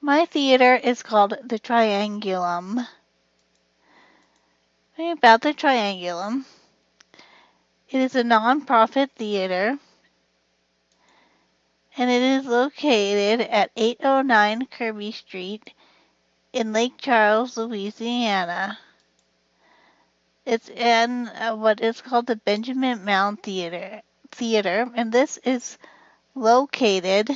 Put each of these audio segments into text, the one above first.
My theater is called the Triangulum. About the Triangulum, it is a non-profit theater, and it is located at 809 Kirby Street in Lake Charles, Louisiana. It's in what is called the Benjamin Mound Theater, and this is located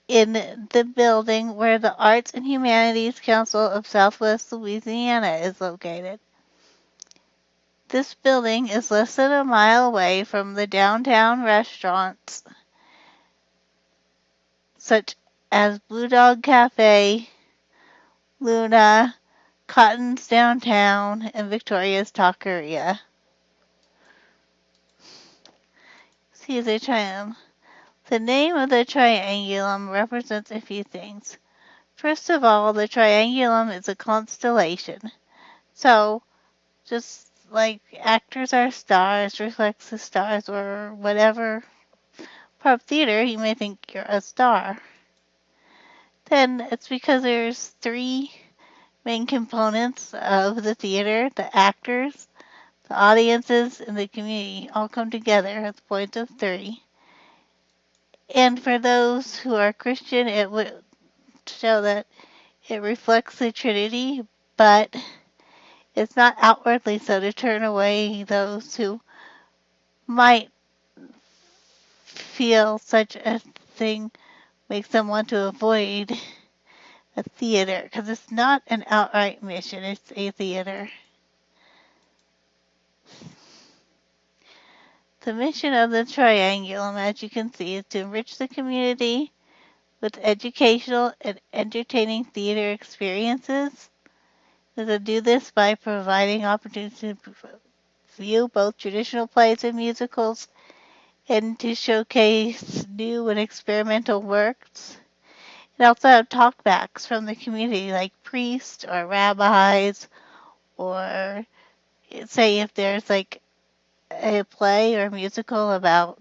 in the building where the Arts and Humanities Council of Southwest Louisiana is located. This building is less than a mile away from the downtown restaurants such as Blue Dog Cafe, Luna, Cotton's Downtown, and Victoria's Taqueria. See the triangle. The name of the triangulum represents a few things. First of all, the triangulum is a constellation. So, just like actors are stars, reflects the stars, or whatever part of theater, you may think you're a star. Then it's because there's three main components of the theater: the actors, the audiences, and the community all come together at the point of three. And for those who are Christian, it would show that it reflects the Trinity, but it's not outwardly so to turn away those who might feel such a thing makes them want to avoid a theater, because it's not an outright mission, it's a theater. The mission of the Triangulum, as you can see, is to enrich the community with educational and entertaining theater experiences. To do this by providing opportunities to view both traditional plays and musicals, and to showcase new and experimental works. It also have talkbacks from the community, like priests or rabbis, or say if there's like a play or musical about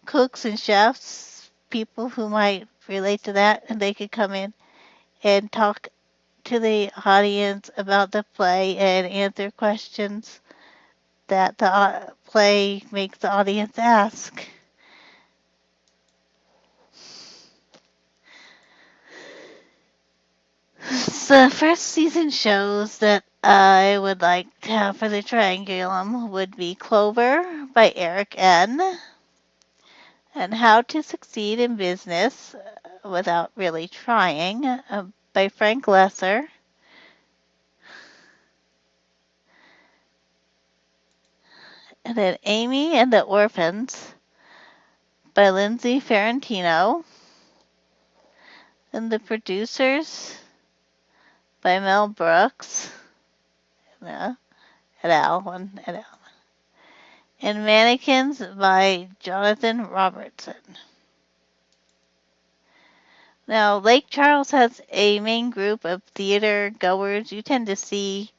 cooks and chefs, people who might relate to that, and they could come in and talk to the audience about the play and answer questions that the play makes the audience ask. The first season shows that I would like to have for the Triangulum would be Clover by Eric N. and How to Succeed in Business Without Really Trying by Frank Lesser. And then Amy and the Orphans by Lindsay Ferrantino. And The Producers by Mel Brooks. Et al. And Mannequins by Jonathan Robertson. Now, Lake Charles has a main group of theater goers you tend to see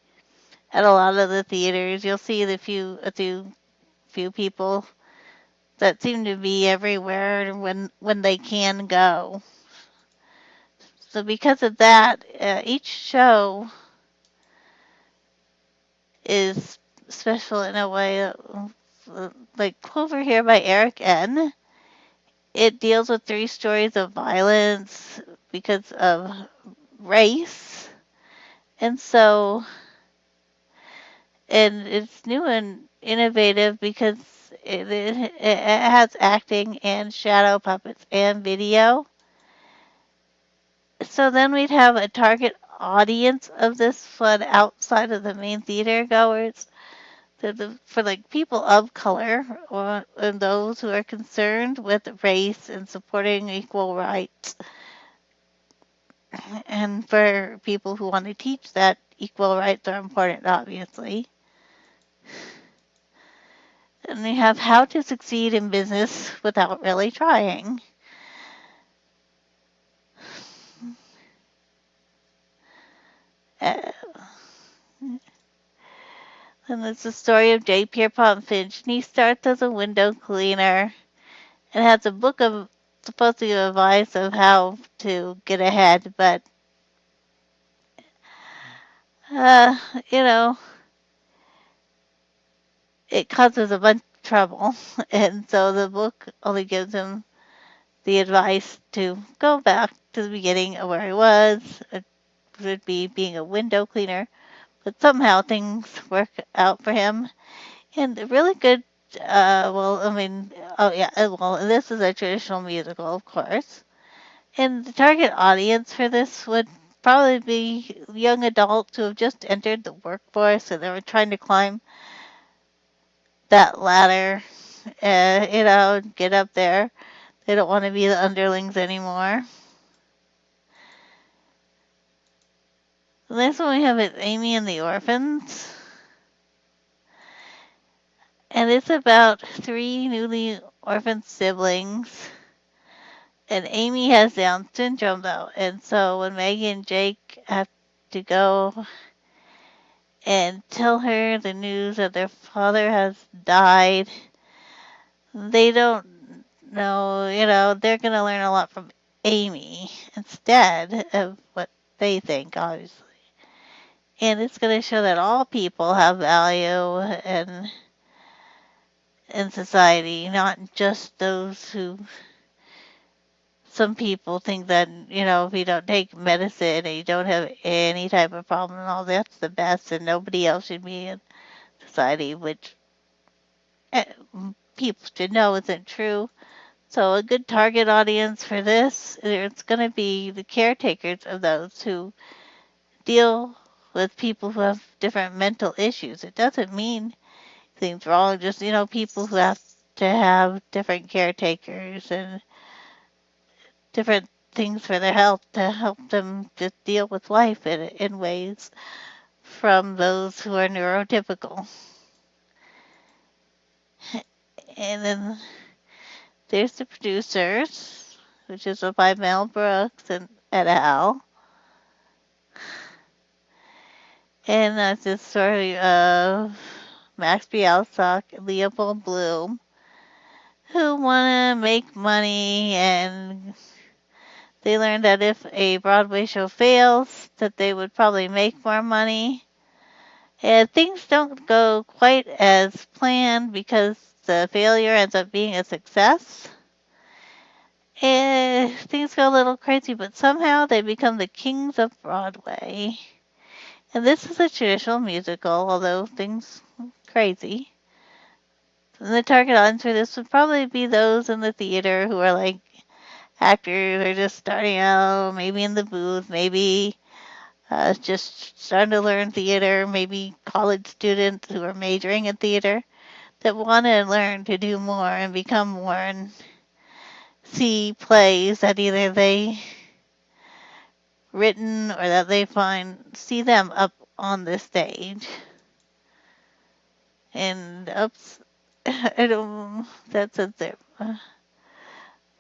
at a lot of the theaters. You'll see a few people that seem to be everywhere when they can go. So because of that, each show is special in a way. Like Clover here by Eric N. It deals with 3 stories of violence because of race. And it's new and innovative because it has acting and shadow puppets and video. So then we'd have a target audience of this flood outside of the main theater goers. For like people of color and those who are concerned with race and supporting equal rights, and for people who want to teach that equal rights are important, obviously. And we have How to Succeed in Business Without Really Trying. Uh, and it's the story of J. Pierpont Finch, and he starts as a window cleaner and has a book of supposed to give advice of how to get ahead, but uh, you know, it causes a bunch of trouble, and so the book only gives him the advice to go back to the beginning of where he was. It would be being a window cleaner, but somehow things work out for him. And a really good, well, I mean, oh yeah, well, this is a traditional musical, of course. And the target audience for this would probably be young adults who have just entered the workforce and they're trying to climb that ladder, get up there. They don't want to be the underlings anymore. The next one we have is Amy and the Orphans. And it's about three newly orphaned siblings. And Amy has Down syndrome, though. And so when Maggie and Jake have to go and tell her the news that their father has died, they don't know, they're going to learn a lot from Amy instead of what they think, obviously. And it's going to show that all people have value and in society, not just those who some people think that, if you don't take medicine and you don't have any type of problem and all that's the best and nobody else should be in society, which eh, people should know isn't true. So a good target audience for this, it's going to be the caretakers of those who deal with people who have different mental issues. It doesn't mean things wrong, just, people who have to have different caretakers and different things for their health to help them just deal with life in ways from those who are neurotypical. And then there's the producers, which is by Mel Brooks and et al. And that's the story of Max Bielsak and Leopold Bloom, who want to make money, and they learned that if a Broadway show fails, that they would probably make more money. And things don't go quite as planned because the failure ends up being a success. And things go a little crazy, but somehow they become the kings of Broadway. And this is a traditional musical, although things crazy. And the target audience for this would probably be those in the theater who are like actors who are just starting out, maybe in the booth, maybe just starting to learn theater, maybe college students who are majoring in theater that want to learn to do more and become more and see plays that either they written or that they see them up on the stage. And oops, I don't, that's it there.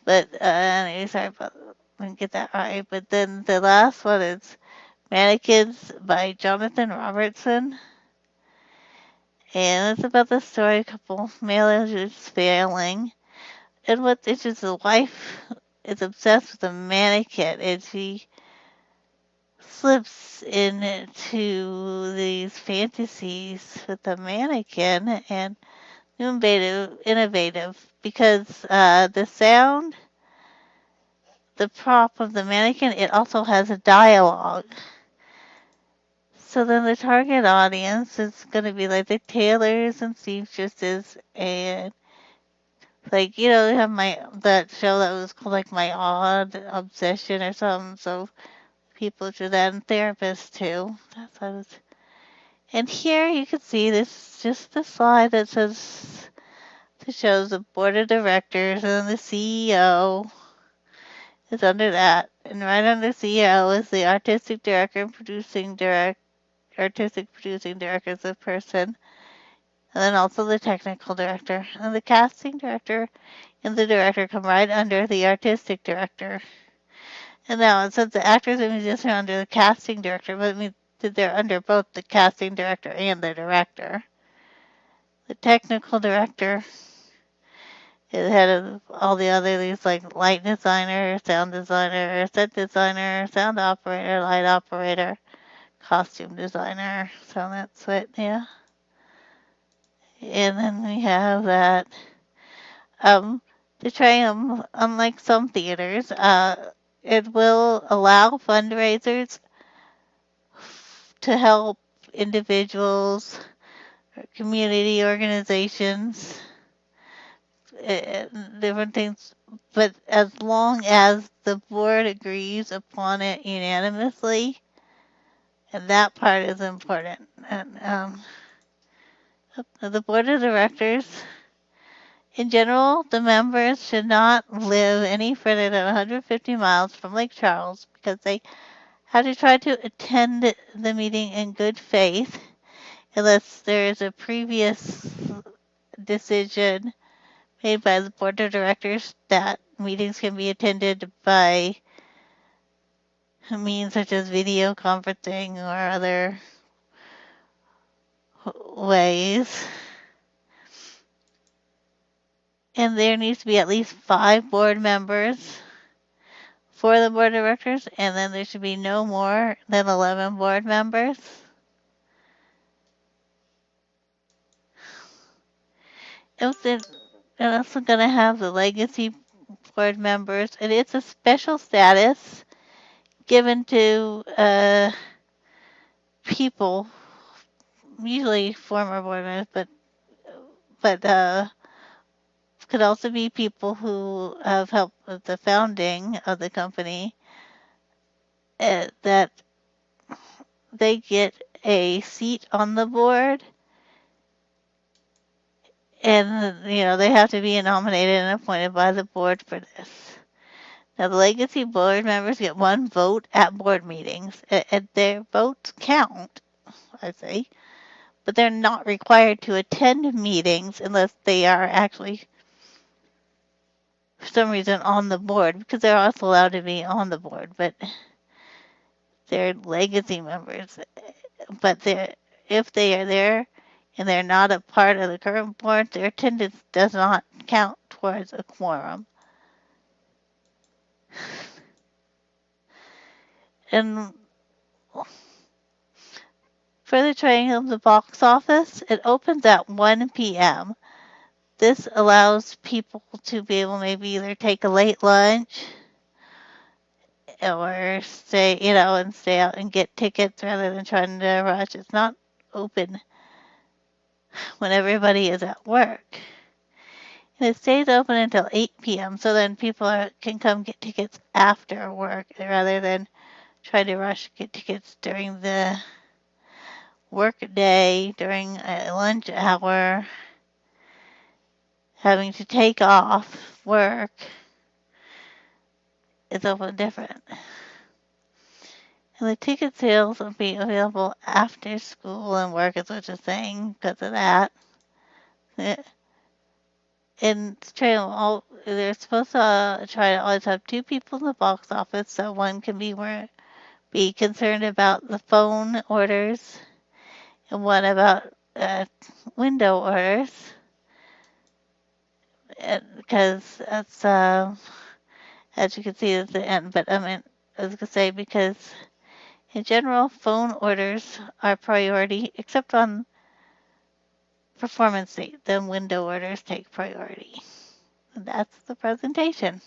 But anyway, sorry about that. I didn't get that right. But then the last one is Mannequins by Jonathan Robertson. And it's about the story of a couple managers failing. And what's interesting, the wife is obsessed with a mannequin, and she slips into these fantasies with the mannequin and innovative because the sound, the prop of the mannequin, it also has a dialogue. So then the target audience is going to be like the tailors and seamstresses and like, they have that show that was called like My Odd Obsession or something. So people do that and therapists too. That's what it's. And here you can see this just the slide that says that shows the board of directors and the CEO is under that. And right under CEO is the artistic director and artistic producing director is the person. And then also the technical director. And the casting director and the director come right under the artistic director. And now it says the actors and musicians are under the casting director, but it means that they're under both the casting director and the director. The technical director It had all the other these like light designer, sound designer, set designer, sound operator, light operator, costume designer. So that's what, yeah. And then we have that. Um, to try unlike some theaters, it will allow fundraisers to help individuals, community organizations, uh, different things, but as long as the board agrees upon it unanimously, and that part is important. And the board of directors, in general, the members should not live any further than 150 miles from Lake Charles because they have to try to attend the meeting in good faith unless there is a previous decision made by the board of directors that meetings can be attended by means such as video conferencing or other ways. And there needs to be at least 5 board members for the board of directors, and then there should be no more than 11 board members. They're also going to have the legacy board members, and it's a special status given to people, usually former board members, but could also be people who have helped with the founding of the company, that they get a seat on the board, and they have to be nominated and appointed by the board for this. Now, the legacy board members get 1 vote at board meetings, and their votes count, I say, but they're not required to attend meetings unless they are actually, for some reason, on the board, because they're also allowed to be on the board, but they're legacy members. But if they are there and they're not a part of the current board, their attendance does not count towards a quorum. And for the Triangulum, the box office, it opens at 1 p.m. This allows people to be able maybe either take a late lunch or stay out and get tickets rather than trying to rush. It's not open when everybody is at work. And it stays open until 8 p.m. so then people can come get tickets after work rather than try to rush get tickets during the work day, during a lunch hour, having to take off work. It's a little different. And the ticket sales will be available after school and work is what you're saying because of that. And they're supposed to try to always have 2 people in the box office so one can be concerned about the phone orders and one about window orders. Because that's, as you can see at the end, but I was going to say because in general, phone orders are priority, except on performance date. Then window orders take priority. And that's the presentation.